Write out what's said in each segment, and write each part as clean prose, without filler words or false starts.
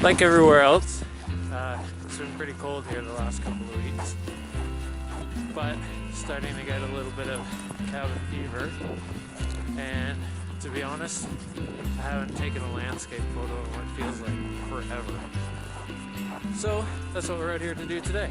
Like everywhere else, it's been pretty cold here the last couple of weeks, but starting to get a little bit of cabin fever. And to be honest, I haven't taken a landscape photo in what feels like forever. So that's what we're out here to do today.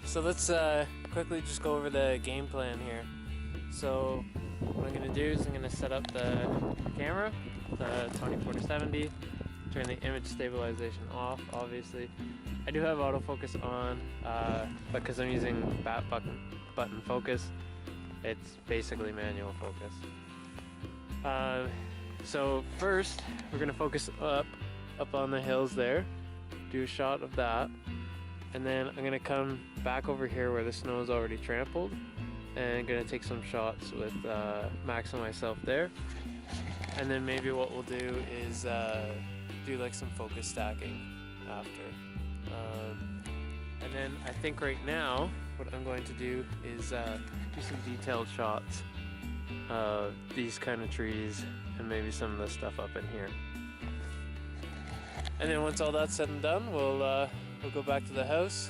So let's quickly just go over the game plan here. So what I'm going to do is I'm going to set up the camera, the 24-70, turn the image stabilization off, obviously. I do have autofocus on, but because I'm using bat button focus, it's basically manual focus. So first, we're going to focus up on the hills there, do a shot of that. And then I'm gonna come back over here where the snow is already trampled and gonna take some shots with Max and myself there. And then maybe what we'll do is do like some focus stacking after. And then I think right now what I'm going to do is do some detailed shots of these kind of trees and maybe some of the stuff up in here. And then once all that's said and done, we'll go back to the house,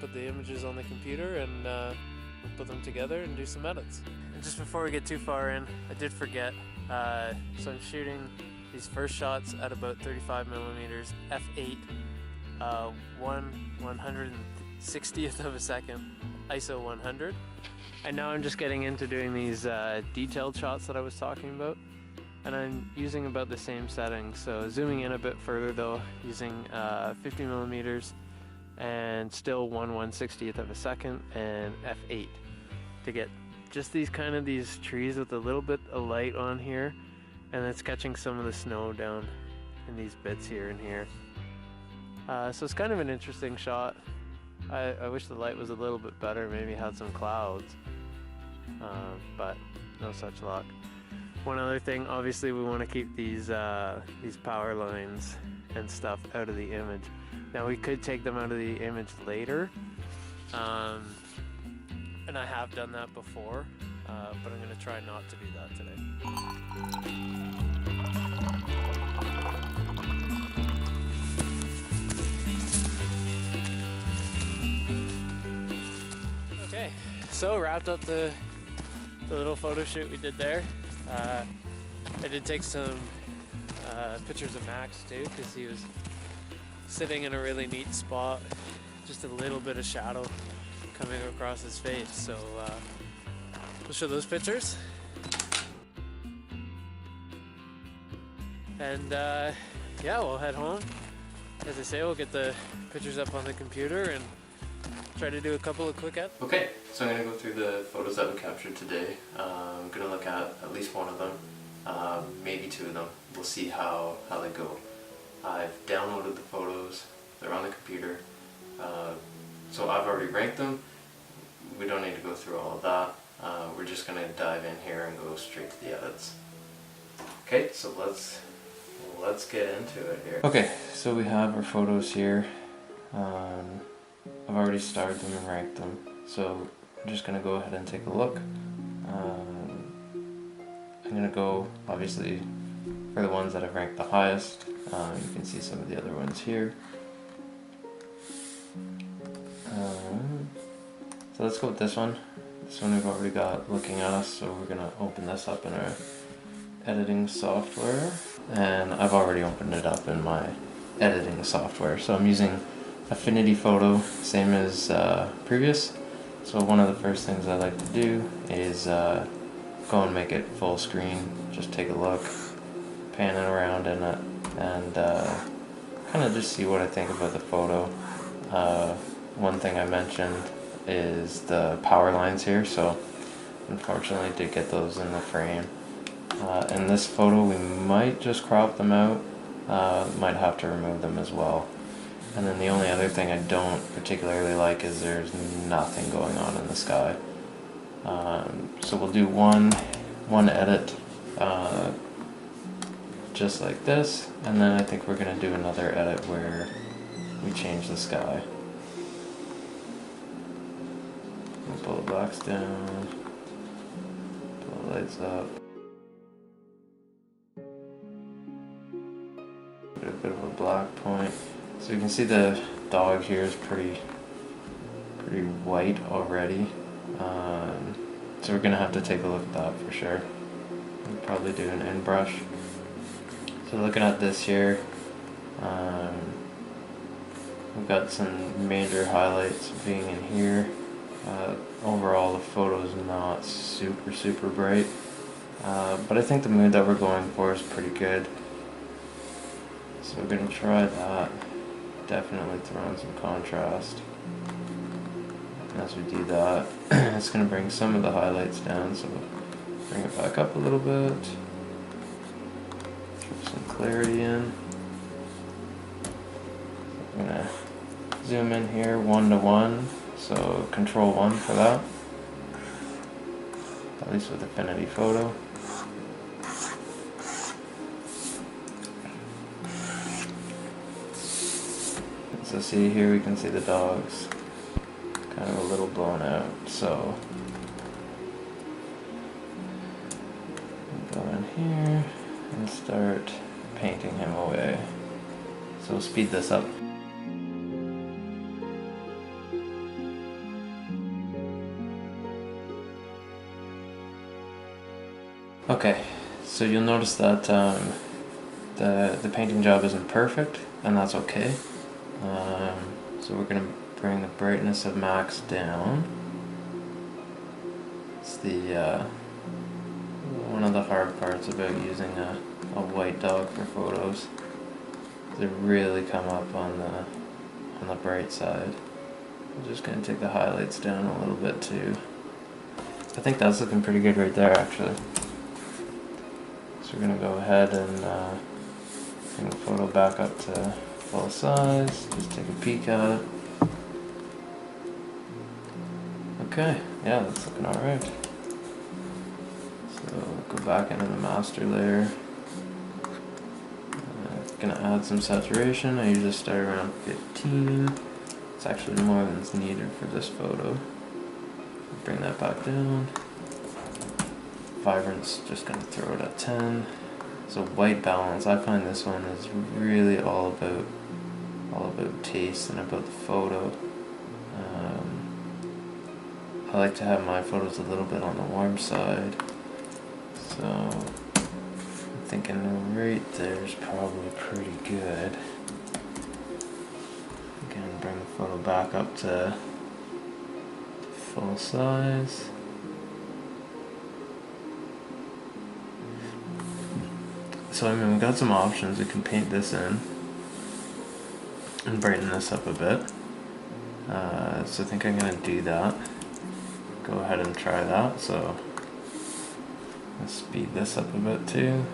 put the images on the computer, and we'll put them together and do some edits. And just before we get too far in, I did forget, so I'm shooting these first shots at about 35mm f8, 1/160th of a second, ISO 100. And now I'm just getting into doing these detailed shots that I was talking about. And I'm using about the same settings, so zooming in a bit further though, using 50mm and still 1/160th of a second and f8 to get just these trees with a little bit of light on here, and it's catching some of the snow down in these bits here and here. So it's kind of an interesting shot. I wish the light was a little bit better, maybe had some clouds, but no such luck. One other thing, obviously we want to keep these power lines and stuff out of the image. Now we could take them out of the image later, and I have done that before, but I'm going to try not to do that today. Okay, so wrapped up the little photo shoot we did there. I did take some pictures of Max too, because he was sitting in a really neat spot, just a little bit of shadow coming across his face. So we'll show those pictures. And yeah, we'll head home. As I say, we'll get the pictures up on the computer and try to do a couple of quick edits. Okay, so I'm going to go through the photos that we captured today. I'm going to look at least one of them, maybe two of them. We'll see how they go. I've downloaded the photos, they're on the computer, so I've already ranked them. We don't need to go through all of that. We're just going to dive in here and go straight to the edits. Okay, so let's get into it here. Okay, so we have our photos here. I've already starred them and ranked them, so I'm just going to go ahead and take a look. I'm going to go, obviously, for the ones that I've ranked the highest. You can see some of the other ones here. So let's go with this one. This one we've already got looking at us, so we're going to open this up in our editing software. And I've already opened it up in my editing software, so I'm using Affinity Photo, same as previous. So one of the first things I like to do is go and make it full screen, just take a look, pan it around in it, and kind of just see what I think about the photo. One thing I mentioned is the power lines here, so unfortunately did get those in the frame. In this photo we might just crop them out, might have to remove them as well. And then the only other thing I don't particularly like is there's nothing going on in the sky. So we'll do one edit just like this, and then I think we're gonna do another edit where we change the sky. We'll pull the blacks down, pull the lights up. Put a bit of a black point. So you can see the dog here is pretty white already. So we're gonna have to take a look at that for sure. We'll probably do an in brush. So looking at this here, we've got some major highlights being in here. Overall the photo is not super bright, but I think the mood that we're going for is pretty good. So we're going to try that. Definitely throw in some contrast. And as we do that, it's going to bring some of the highlights down, so bring it back up a little bit. Throw some clarity in. I'm going to zoom in here 1 to 1, so Control 1 for that. At least with Affinity Photo. So see here, we can see the dogs kind of a little blown out, so we'll go in here and start painting him away. So we'll speed this up. Okay, so you'll notice that the painting job isn't perfect, and that's okay. So we're going to bring the brightness of max down. It's the one of the hard parts about using a white dog for photos. They really come up on the bright side. I'm just going to take the highlights down a little bit too. I think that's looking pretty good right there actually. So we're going to go ahead and bring the photo back up to full size, just take a peek at it. Okay, yeah, that's looking alright. So go back into the master layer. Gonna add some saturation. I usually start around 15. It's actually more than is needed for this photo. Bring that back down. Vibrance, just gonna throw it at 10. So white balance, I find this one is really all about taste and about the photo. I like to have my photos a little bit on the warm side, so I'm thinking right there is probably pretty good. Again, bring the photo back up to full size. So I mean, we've got some options. We can paint this in and brighten this up a bit. So I think I'm going to do that. Go ahead and try that. So let's speed this up a bit too.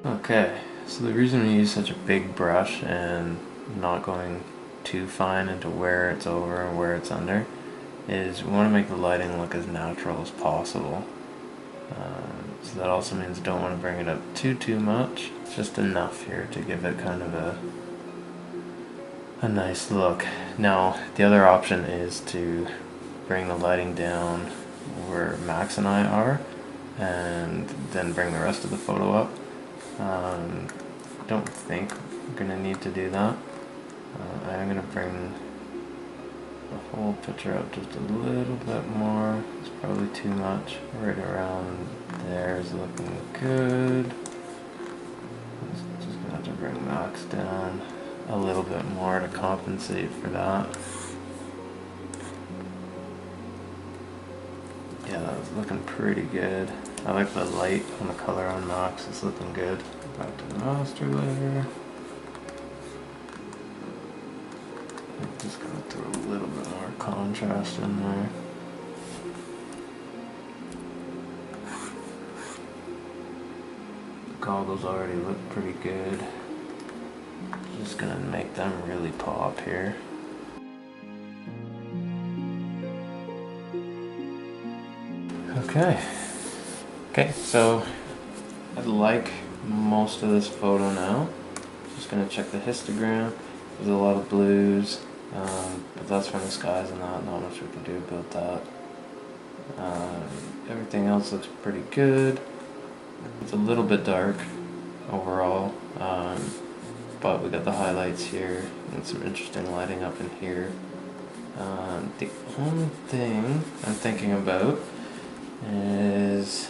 Okay, so the reason we use such a big brush and not going too fine into where it's over and where it's under is we want to make the lighting look as natural as possible. So that also means I don't want to bring it up too much. Just enough here to give it kind of a nice look. Now the other option is to bring the lighting down where Max and I are and then bring the rest of the photo up. Don't think I'm going to need to do that. I'm going to bring the whole picture up just a little bit more. It's probably too much. Right around there is looking good. Just going to have to bring Max down a little bit more to compensate for that. Yeah, that was looking pretty good. I like the light and the color on Max. It's looking good. Back to the master layer. I'm just going to throw a little bit more contrast in there. The goggles already look pretty good. Just going to make them really pop here. Okay. Okay, so I like most of this photo now. Just gonna check the histogram. There's a lot of blues, but that's from the skies and that. Not much we can do about that. Everything else looks pretty good. It's a little bit dark overall, but we got the highlights here and some interesting lighting up in here. The only thing I'm thinking about is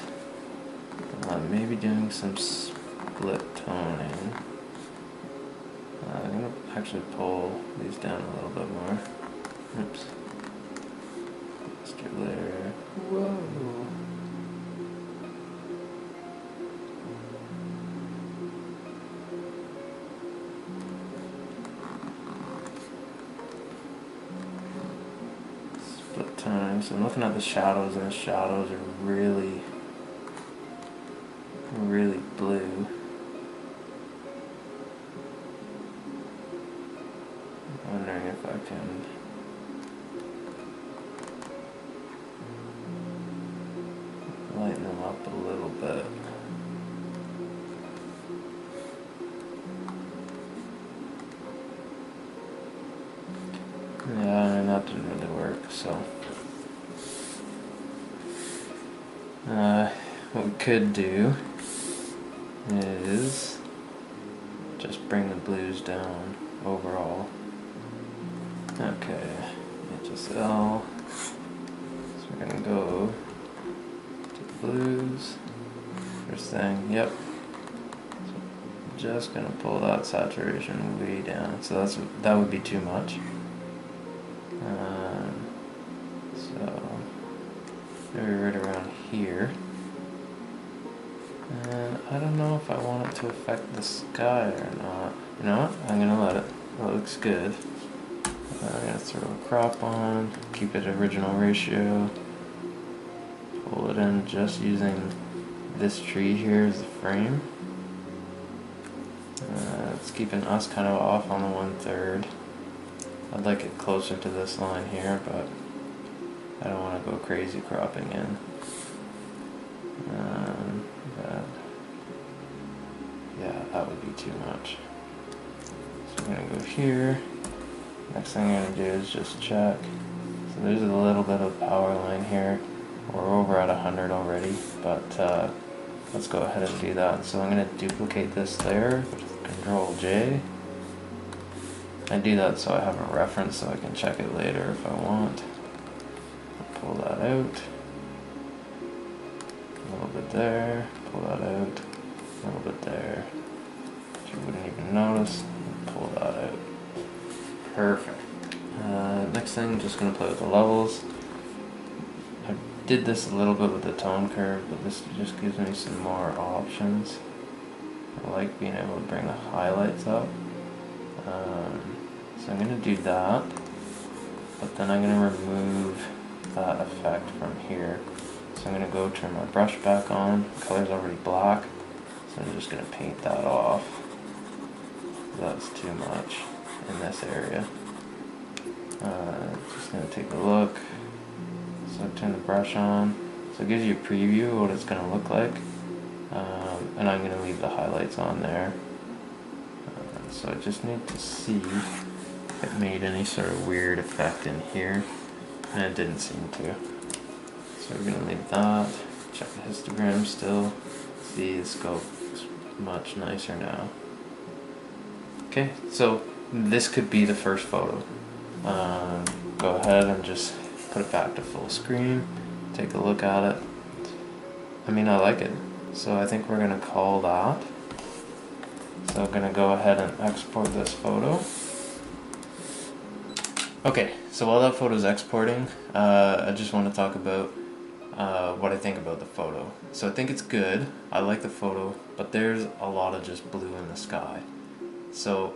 maybe doing some split toning. I'm going to actually pull these down a little bit more. Oops. Let's do there. Whoa. Split toning. So I'm looking at the shadows, and the shadows are really blue. I'm wondering if I can lighten them up a little bit. Yeah, and that didn't really work, so what we could do is just bring the blues down overall. Okay, HSL. So we're gonna go to blues. First thing, yep. So just gonna pull that saturation way down. So that would be too much. So maybe right around here. And I don't know if I want it to affect the sky or not. You know what? I'm gonna let it. That looks good. I'm gonna throw a crop on, keep it original ratio, pull it in just using this tree here as the frame. It's keeping us kind of off on the 1/3. I'd like it closer to this line here, but I don't want to go crazy cropping in. But yeah, that would be too much. So I'm gonna go here. Next thing I'm going to do is just check. So there's a little bit of power line here. We're over at 100 already, but let's go ahead and do that. So I'm going to duplicate this layer with Control J. I do that so I have a reference so I can check it later if I want. I'll pull that out. A little bit there. Pull that out. A little bit there. Which you wouldn't even notice. Pull that out. Perfect. Next thing, just going to play with the levels. I did this a little bit with the tone curve, but this just gives me some more options. I like being able to bring the highlights up. So I'm going to do that, but then I'm going to remove that effect from here. So I'm going to go turn my brush back on. The color's already black, so I'm just going to paint that off. That's too much in this area. Just going to take a look. So turn the brush on. So it gives you a preview of what it's going to look like. And I'm going to leave the highlights on there. So I just need to see if it made any sort of weird effect in here. And it didn't seem to. So we're going to leave that. Check the histogram still. See the scope is much nicer now. Okay, so this could be the first photo. Go ahead and just put it back to full screen, take a look at it. I mean, I like it, so I think we're going to call that. So I'm going to go ahead and export this photo. Okay, so while that photo is exporting, I just want to talk about what I think about the photo. So I think it's good, I like the photo, but there's a lot of just blue in the sky. So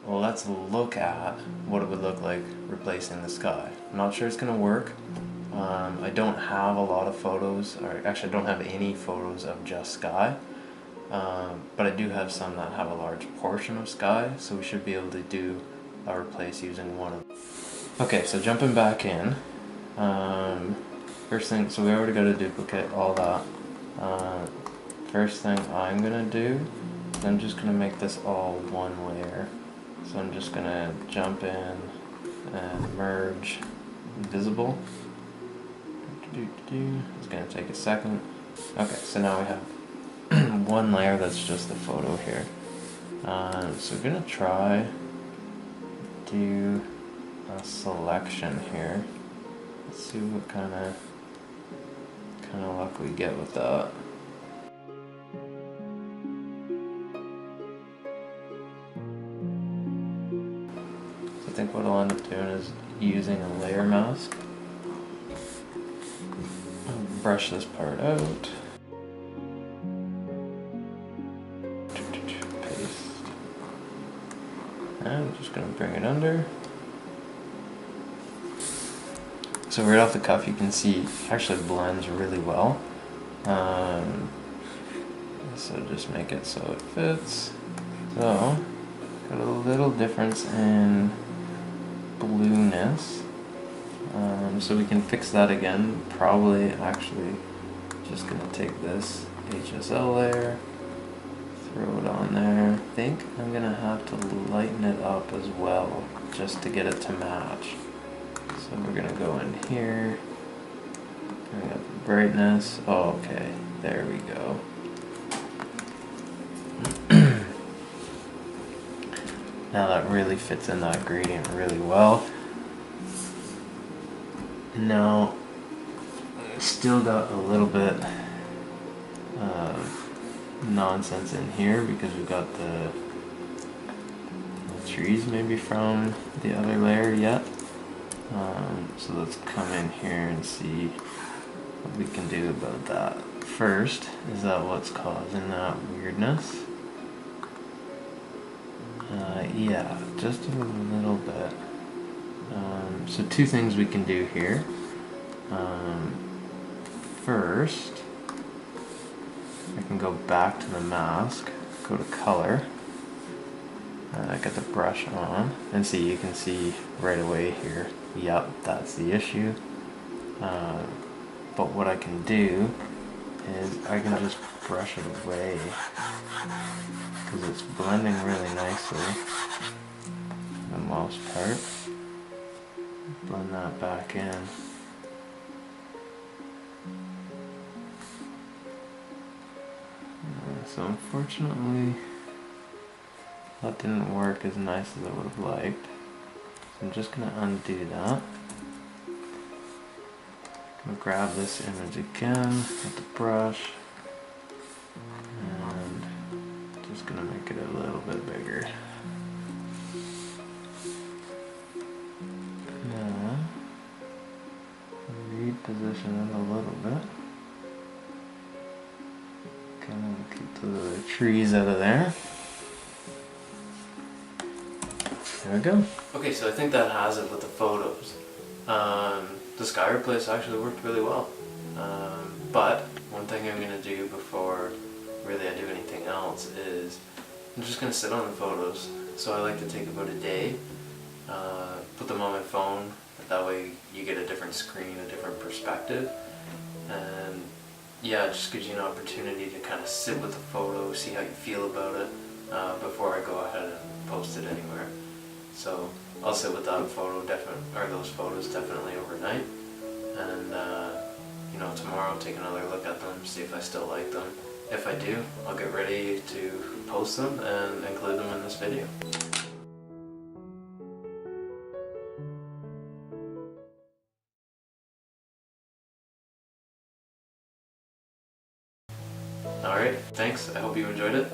let's look at what it would look like replacing the sky. I'm not sure it's going to work. I don't have a lot of photos, or actually I don't have any photos of just sky. But I do have some that have a large portion of sky, so we should be able to do a replace using one of them. Okay, so jumping back in. First thing, so we already got to duplicate all that. First thing I'm gonna do is I'm just gonna make this all one layer. So I'm just gonna jump in and merge visible. It's gonna take a second. Okay, so now we have one layer that's just the photo here. So we're gonna try do a selection here. Let's see what kind of luck we get with that. So I think what I'll end up doing is using a layer mask. Brush this part out. Paste. And I'm just gonna bring it under. So right off the cuff you can see it actually blends really well. So just make it so it fits. So, got a little difference in blueness. So we can fix that again. Probably actually just gonna take this HSL layer, throw it on there. I think I'm gonna have to lighten it up as well just to get it to match. So we're gonna go in here, bring up the brightness. Oh, okay, there we go. Now that really fits in that gradient really well. Now, still got a little bit of nonsense in here because we've got the trees maybe from the other layer yet. So let's come in here and see what we can do about that. First, is that what's causing that weirdness? Yeah, just a little bit. So two things we can do here. First, I can go back to the mask, go to color, get the brush on, and see, you can see right away here, yep, that's the issue. But what I can do is I can just brush it away because it's blending really nicely for the most part. Blend that back in. So unfortunately that didn't work as nice as I would have liked. So I'm just going to undo that. I'm going to grab this image again with the brush and just going to make it a little bit bigger. Now, reposition it a little bit. Kind of keep the trees out of there. There we go. Okay, so I think that has it with the photos. The sky replace actually worked really well. But one thing I'm going to do before really I do anything else is I'm just going to sit on the photos. So I like to take about a day, put them on my phone, that way you get a different screen, a different perspective, and yeah, it just gives you an opportunity to kind of sit with the photo, see how you feel about it, before I go ahead and post it anywhere. So I'll sit with that photo those photos definitely overnight, and you know, tomorrow I'll take another look at them, see if I still like them. If I do, I'll get ready to post them and include them in this video. Alright, thanks. I hope you enjoyed it,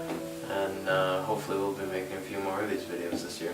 and hopefully we'll be making a few more of these videos this year.